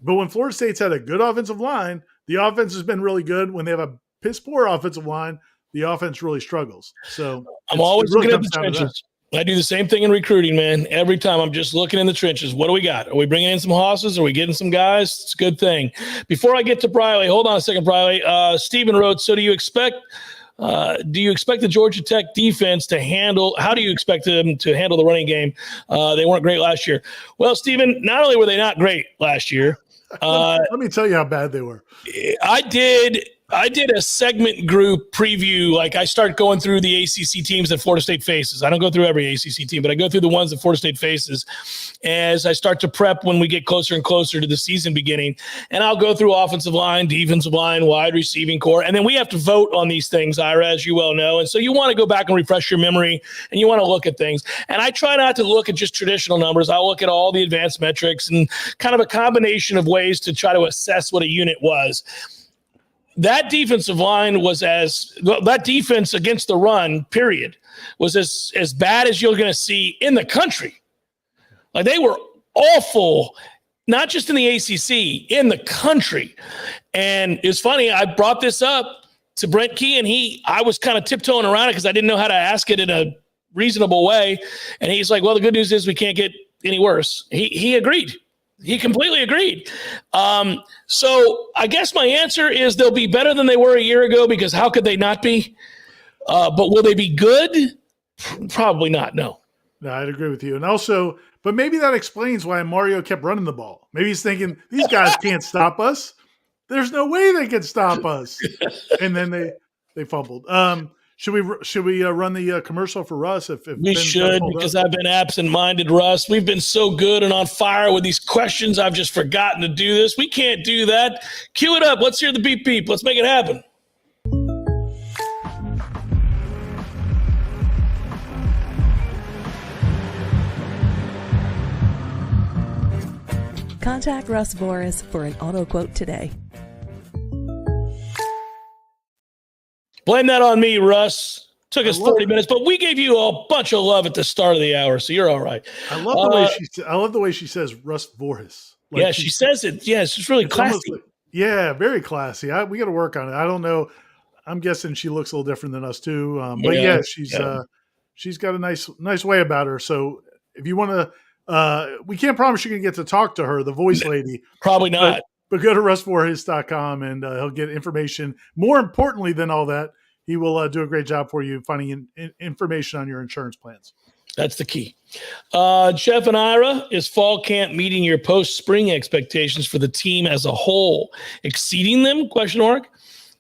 but when Florida State's had a good offensive line, the offense has been really good. When they have a piss poor offensive line, the offense really struggles. So I'm always looking at the trenches. I do the same thing in recruiting, man. Every time I'm just looking in the trenches. What do we got? Are we bringing in some hosses? Are we getting some guys? It's a good thing. Before I get to Briley, hold on a second, Briley. Stephen wrote, so do you expect the Georgia Tech defense to handle – how do you expect them to handle the running game? They weren't great last year. Well, Stephen, not only were they not great last year. Let me tell you how bad they were. I did a segment group preview. Like I start going through the ACC teams that Florida State faces. I don't go through every ACC team, but I go through the ones that Florida State faces as I start to prep when we get closer and closer to the season beginning. And I'll go through offensive line, defensive line, wide receiving core. And then we have to vote on these things, Ira, as you well know. And so you want to go back and refresh your memory and you want to look at things. And I try not to look at just traditional numbers. I'll look at all the advanced metrics and kind of a combination of ways to try to assess what a unit was. That defensive line was that defense against the run, period, was as bad as you're going to see in the country. Like they were awful, not just in the ACC, in the country. And it's funny, I brought this up to Brent Key, and I was kind of tiptoeing around it because I didn't know how to ask it in a reasonable way. And he's like, well, the good news is we can't get any worse. He agreed. He completely agreed. So I guess my answer is they'll be better than they were a year ago because how could they not be? But will they be good? Probably not, no. No, I'd agree with you. And also, but maybe that explains why Mario kept running the ball. Maybe he's thinking, these guys can't stop us. There's no way they can stop us. And then they fumbled. Should we run the commercial for Russ? If we should, because I've been absent-minded, Russ. We've been so good and on fire with these questions. I've just forgotten to do this. We can't do that. Cue it up. Let's hear the beep beep. Let's make it happen. Contact Russ Voris for an auto quote today. Blame that on me, Russ. Took us 30 minutes, but we gave you a bunch of love at the start of the hour, so you're all right. I love the way she says Russ Voris. Like yeah, she says it. Yeah, it's just really classy. Very classy. We got to work on it. I don't know. I'm guessing she looks a little different than us too. But she's got a nice way about her. So if you want to, we can't promise you're going to get to talk to her, the voice lady. Probably not. But go to russvoris.com and he'll get information. More importantly than all that, he will do a great job for you finding information on your insurance plans. That's the key. Jeff and Ira, is fall camp meeting your post-spring expectations for the team as a whole? Exceeding them? ?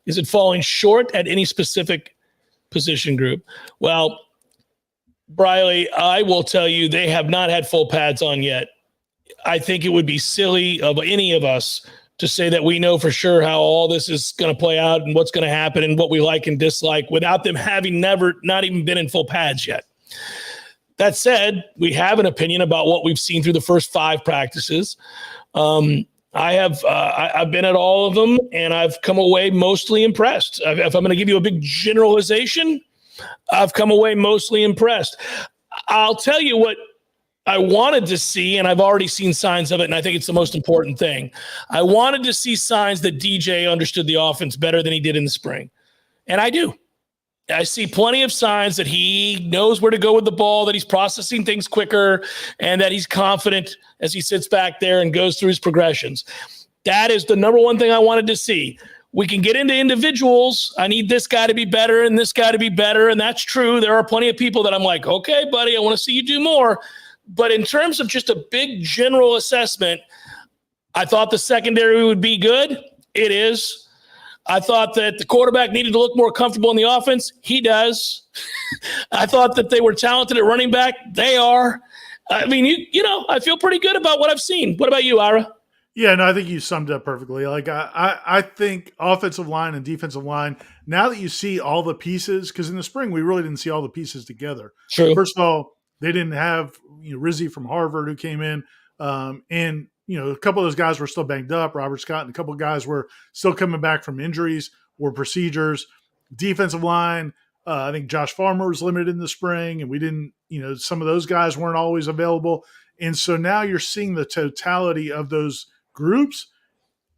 Is it falling short at any specific position group? Well, Briley, I will tell you they have not had full pads on yet. I think it would be silly of any of us to say that we know for sure how all this is going to play out and what's going to happen and what we like and dislike without them having not even been in full pads yet. That said, we have an opinion about what we've seen through the first 5 practices. I have. I've been at all of them, and I've come away mostly impressed. If I'm going to give you a big generalization, I've come away mostly impressed. I'll tell you what I wanted to see, and I've already seen signs of it, and I think it's the most important thing. I wanted to see signs that DJ understood the offense better than he did in the spring, and I do. I see plenty of signs that he knows where to go with the ball, that he's processing things quicker, and that he's confident as he sits back there and goes through his progressions. That is the number one thing I wanted to see. We can get into individuals. I need this guy to be better and this guy to be better, and that's true. There are plenty of people that I'm like, okay, buddy, I want to see you do more. But in terms of just a big general assessment, I thought the secondary would be good. It is. I thought that the quarterback needed to look more comfortable in the offense. He does. I thought that they were talented at running back. They are. I mean, you know, I feel pretty good about what I've seen. What about you, Ira? Yeah, no, I think you summed it up perfectly. Like I think offensive line and defensive line, now that you see all the pieces, because in the spring we really didn't see all the pieces together. True. First of all, they didn't have Rizzi from Harvard who came in, and a couple of those guys were still banged up. Robert Scott and a couple of guys were still coming back from injuries or procedures. Defensive line, I think Josh Farmer was limited in the spring, and we didn't. Some of those guys weren't always available, and so now you're seeing the totality of those groups.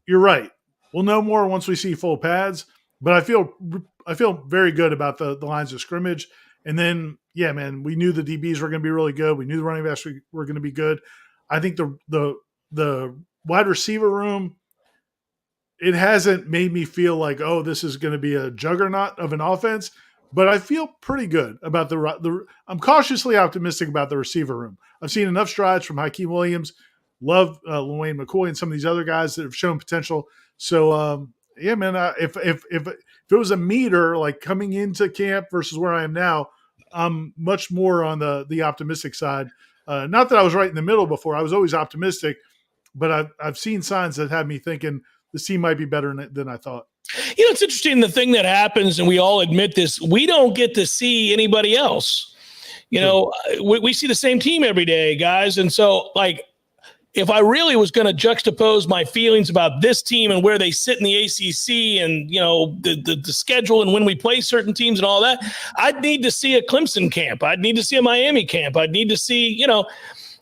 You're right. We'll know more once we see full pads, but I feel very good about the lines of scrimmage. And then, yeah, man, we knew the DBs were going to be really good. We knew the running backs were going to be good. I think the wide receiver room, it hasn't made me feel like, oh, this is going to be a juggernaut of an offense, but I feel pretty good about I'm cautiously optimistic about the receiver room. I've seen enough strides from Hakeem Williams. Love Lawayne McCoy and some of these other guys that have shown potential. So, yeah, man, if it was a meter like coming into camp versus where I am now, I'm much more on the optimistic side. Not that I was right in the middle before. I was always optimistic, but I've seen signs that have me thinking this team might be better than I thought. It's interesting. The thing that happens, and we all admit this, we don't get to see anybody else. We see the same team every day, guys. And so, like, if I really was going to juxtapose my feelings about this team and where they sit in the ACC and, the schedule and when we play certain teams and all that, I'd need to see a Clemson camp. I'd need to see a Miami camp. I'd need to see,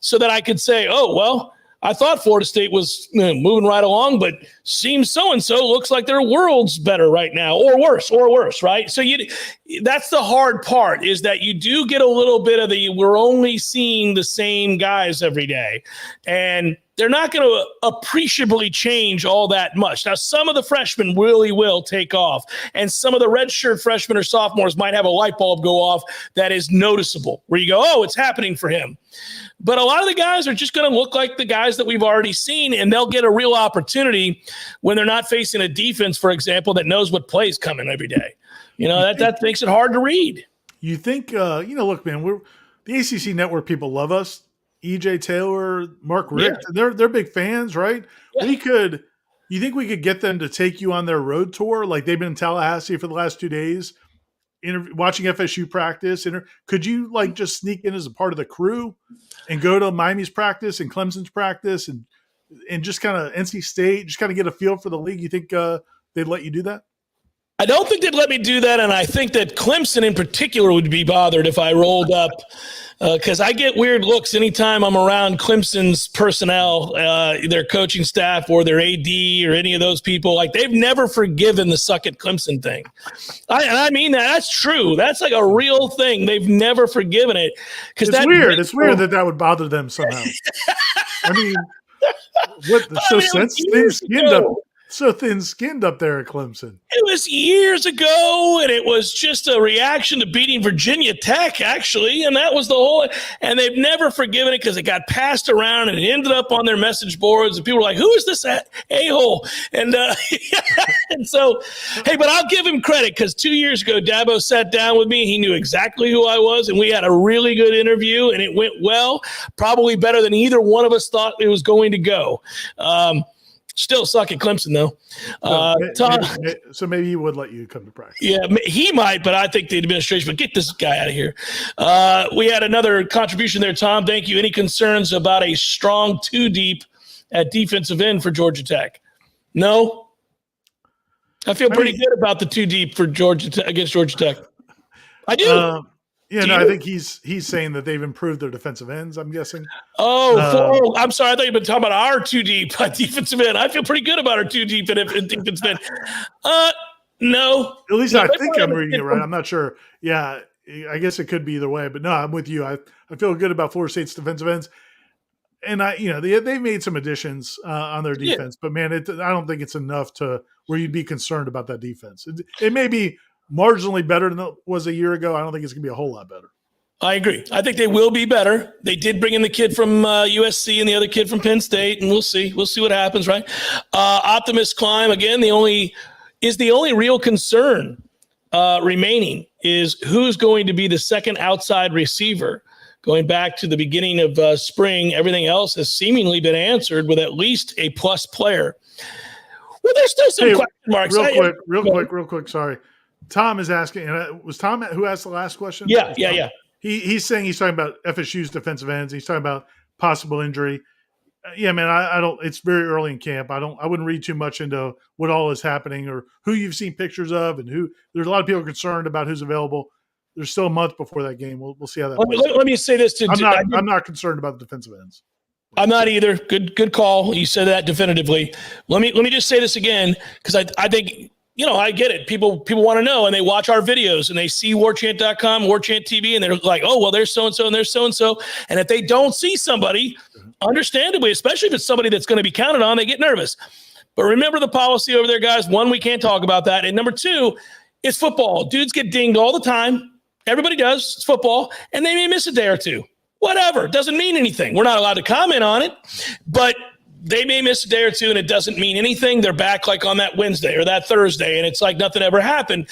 so that I could say, oh, well, I thought Florida State was moving right along, but seems so-and-so looks like their world's better right now, or worse, right? So that's the hard part, is that you do get a little bit of we're only seeing the same guys every day, and they're not going to appreciably change all that much. Now, some of the freshmen really will take off, and some of the redshirt freshmen or sophomores might have a light bulb go off that is noticeable, where you go, oh, it's happening for him. But a lot of the guys are just going to look like the guys that we've already seen, and they'll get a real opportunity when they're not facing a defense, for example, that knows what plays coming every day. That makes it hard to read. You think, look, man, the ACC network people love us. EJ Taylor, Mark Richt, they're big fans, right? Yeah. You think we could get them to take you on their road tour? Like they've been in Tallahassee for the last 2 days, watching FSU practice. Could you just sneak in as a part of the crew and go to Miami's practice and Clemson's practice and just kind of NC State, just kind of get a feel for the league? You think they'd let you do that? I don't think they'd let me do that, and I think that Clemson in particular would be bothered if I rolled up, because I get weird looks anytime I'm around Clemson's personnel, their coaching staff or their AD or any of those people. Like, they've never forgiven the suck at Clemson thing. I mean that. That's true. That's like a real thing. They've never forgiven it. It's weird. It's weird that would bother them somehow. I mean, so thin-skinned up there at Clemson. It was years ago, and it was just a reaction to beating Virginia Tech, actually, and that was the whole – and they've never forgiven it because it got passed around and it ended up on their message boards, and people were like, who is this a-hole? And and so, hey, but I'll give him credit because 2 years ago, Dabo sat down with me. He knew exactly who I was, and we had a really good interview, and it went well, probably better than either one of us thought it was going to go. Still suck at Clemson, though. So maybe he would let you come to practice. Yeah, he might, but I think the administration would get this guy out of here. We had another contribution there, Tom. Thank you. Any concerns about a strong two-deep at defensive end for Georgia Tech? No? I feel pretty good about the 2 deep for against Georgia Tech. I do. I think he's saying that they've improved their defensive ends, I'm guessing. I'm sorry. I thought you were talking about our 2 deep defensive end. I feel pretty good about our 2 deep in defensive end. No. At least I think I'm reading it right. I'm not sure. Yeah, I guess it could be either way. But no, I'm with you. I feel good about Florida State's defensive ends. And they've made some additions on their defense, but man, I don't think it's enough to where you'd be concerned about that defense. It may be marginally better than it was a year ago. I don't think it's going to be a whole lot better. I agree. I think they will be better. They did bring in the kid from USC and the other kid from Penn State, and we'll see. We'll see what happens, right? Optimist climb again. The only real concern remaining is who's going to be the second outside receiver. Going back to the beginning of spring, everything else has seemingly been answered with at least a plus player. Well, there's still some question marks. Real quick. Sorry. Tom is asking, and was Tom who asked the last question? Yeah. He's saying he's talking about FSU's defensive ends. He's talking about possible injury. Man, I don't. It's very early in camp. I wouldn't read too much into what all is happening or who you've seen pictures of and who. There's a lot of people concerned about who's available. There's still a month before that game. We'll see how that. Let me say this I'm not concerned about the defensive ends. I'm not either. Good call. You said that definitively. Let me just say this again because I think I get it. People want to know and they watch our videos and they see warchant.com, Warchant TV, and they're like, oh well, there's so and so and there's so and so. And if they don't see somebody, understandably, especially if it's somebody that's going to be counted on, they get nervous. But remember the policy over there, guys. One, we can't talk about that, and number two, it's football. Dudes get dinged all the time. Everybody does. It's football. And they may miss a day or two. Whatever. It doesn't mean anything. We're not allowed to comment on it. But they may miss a day or two, and it doesn't mean anything. They're back like on that Wednesday or that Thursday, and it's like nothing ever happened.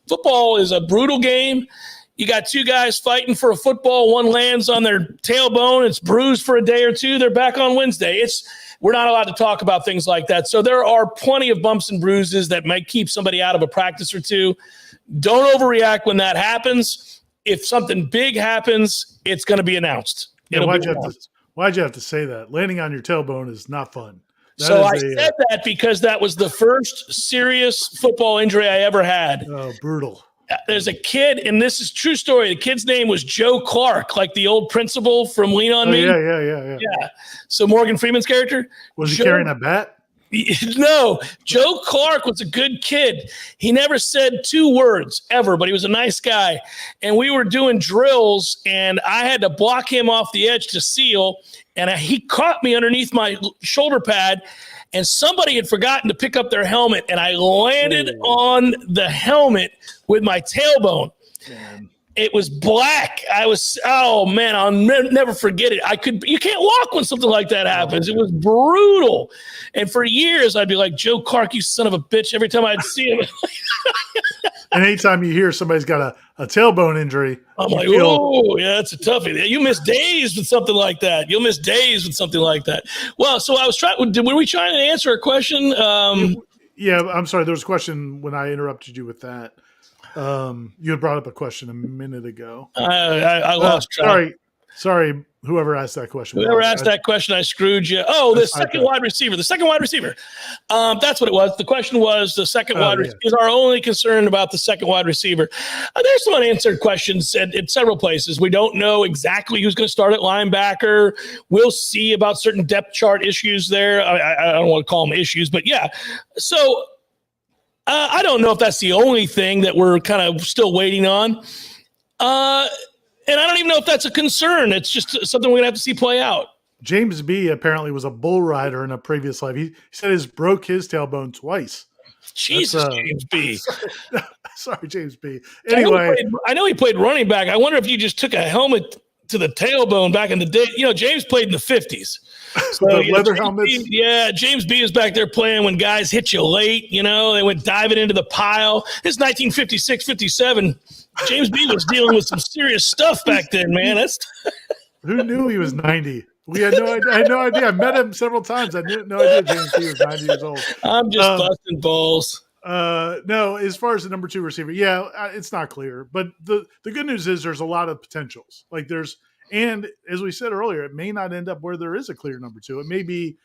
Football is a brutal game. You got 2 guys fighting for a football. One lands on their tailbone. It's bruised for a day or two. They're back on Wednesday. We're not allowed to talk about things like that. So there are plenty of bumps and bruises that might keep somebody out of a practice or two. Don't overreact when that happens. If something big happens, it's going to be announced. Why'd you have to say that? Landing on your tailbone is not fun. I said that because that was the first serious football injury I ever had. Oh, brutal. There's a kid, and this is true story. The kid's name was Joe Clark, like the old principal from Lean On Me. Yeah. So Morgan Freeman's character. Was he carrying a bat? No, Joe Clark was a good kid. He never said 2 words ever, but he was a nice guy. And we were doing drills, and I had to block him off the edge to seal. And he caught me underneath my shoulder pad, and somebody had forgotten to pick up their helmet, and I landed on the helmet with my tailbone. Man. It was black. Oh man, I'll never forget it. You can't walk when something like that happens. It was brutal. And for years, I'd be like, Joe Clark, you son of a bitch, every time I'd see him. And anytime you hear somebody's got a tailbone injury, I'm like, oh, yeah, that's a toughie. You miss days with something like that. You'll miss days with something like that. Well, so I was were we trying to answer a question? Yeah, I'm sorry. There was a question when I interrupted you with that. You had brought up a question a minute ago. I lost track. Sorry, whoever asked that question. Whoever asked that question, I screwed you. Oh, the second wide receiver. The second wide receiver. That's what it was. The question was the second wide receiver. Is our only concern about the second wide receiver. There's some unanswered questions at several places. We don't know exactly who's going to start at linebacker. We'll see about certain depth chart issues there. I don't want to call them issues, but yeah. So I don't know if that's the only thing that we're kind of still waiting on. And I don't even know if that's a concern. It's just something we're going to have to see play out. James B. apparently was a bull rider in a previous life. He said he broke his tailbone twice. Jesus, James B. Sorry, James B. Anyway. I know he played running back. I wonder if you just took a helmet to the tailbone back in the day. James played in the 50s. So, leather helmets. James B is back there playing when guys hit you late. They went diving into the pile. It's 1956, 57. James B was dealing with some serious stuff back then, man. Who knew he was 90? I had no idea. I met him several times. I had no idea James B was 90 years old. I'm just busting balls. No, as far as the number 2 receiver, it's not clear. But the good news is there's a lot of potentials. And as we said earlier, it may not end up where there is a clear number 2. It may be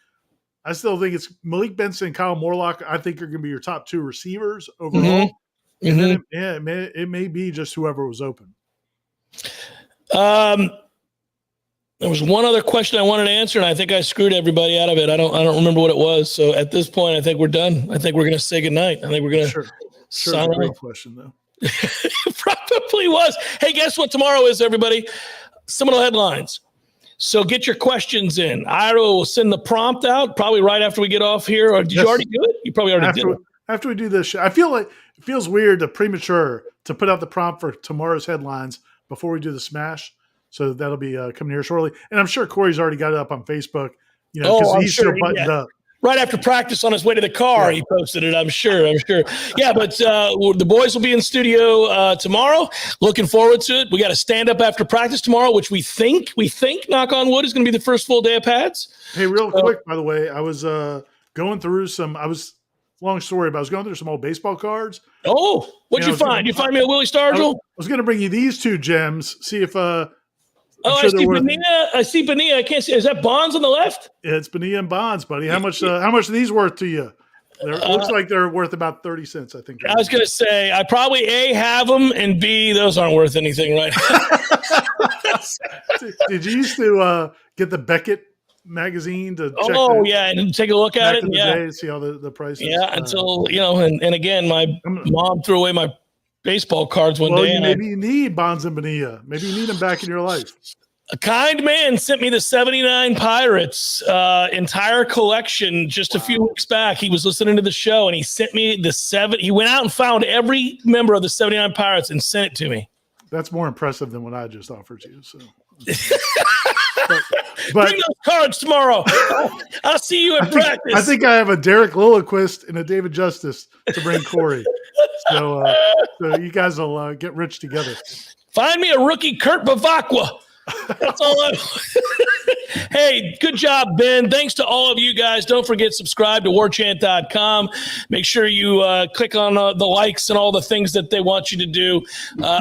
I still think it's Malik Benson and Kyle Morlock. I think are going to be your top 2 receivers overall. And then it may be just whoever was open. There was one other question I wanted to answer, and I think I screwed everybody out of it. I don't remember what it was. So at this point, I think we're done. I think we're going to say goodnight. I think we're going to Sure, it's a great question though. Probably was. Hey, guess what tomorrow is, everybody? Seminole headlines. So get your questions in. Ira will send the prompt out probably right after we get off here. Or did you already do it? You probably already did it. After we do this show. I feel like it feels weird to premature to put out the prompt for tomorrow's headlines before we do the smash. So that'll be coming here shortly. And I'm sure Corey's already got it up on Facebook, because he's still buttoned up. Right after practice on his way to the car, he posted it, I'm sure. Yeah, but the boys will be in studio tomorrow. Looking forward to it. We got a stand-up after practice tomorrow, which we think, knock on wood, is going to be the first full day of pads. Hey, real quick, by the way, I was going through long story, but I was going through some old baseball cards. Oh, what'd you find? You find me a Willie Stargell? I was going to bring you these 2 gems, see if I see Bonilla. I can't see. Is that Bonds on the left? Yeah, it's Bonilla and Bonds, buddy. How much are these worth to you? It looks like they're worth about 30 cents, I think. I was going to say, I probably A, have them, and B, those aren't worth anything right now. Did you used to get the Beckett magazine to check and take a look at it? To see all the prices. Yeah, until, and again, my mom threw away my baseball cards one day. Maybe you need Bonds and Bonilla. Maybe you need them back in your life. A kind man sent me the 79 Pirates entire collection just a few weeks back. He was listening to the show, and he sent me he went out and found every member of the 79 Pirates and sent it to me. That's more impressive than what I just offered you. So. Bring those cards tomorrow. I'll see you in practice. I think I have a Derek Lilliquist and a David Justice to bring Corey. So you guys will get rich together. Find me a rookie Kurt Bavacqua. That's all I Hey, good job, Ben. Thanks to all of you guys. Don't forget, subscribe to warchant.com. Make sure you click on the likes and all the things that they want you to do.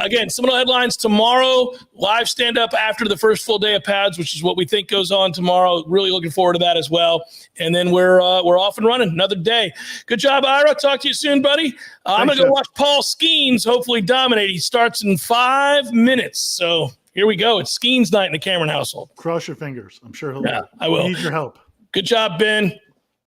Again, Seminole headlines tomorrow. Live stand-up after the first full day of pads, which is what we think goes on tomorrow. Really looking forward to that as well. And then we're off and running another day. Good job, Ira. Talk to you soon, buddy. I'm going to go watch Paul Skeens hopefully dominate. He starts in 5 minutes. So here we go. It's Skeens night in the Cameron household. Cross your fingers. I'm sure he'll. Yeah, I will. Need your help. Good job, Ben.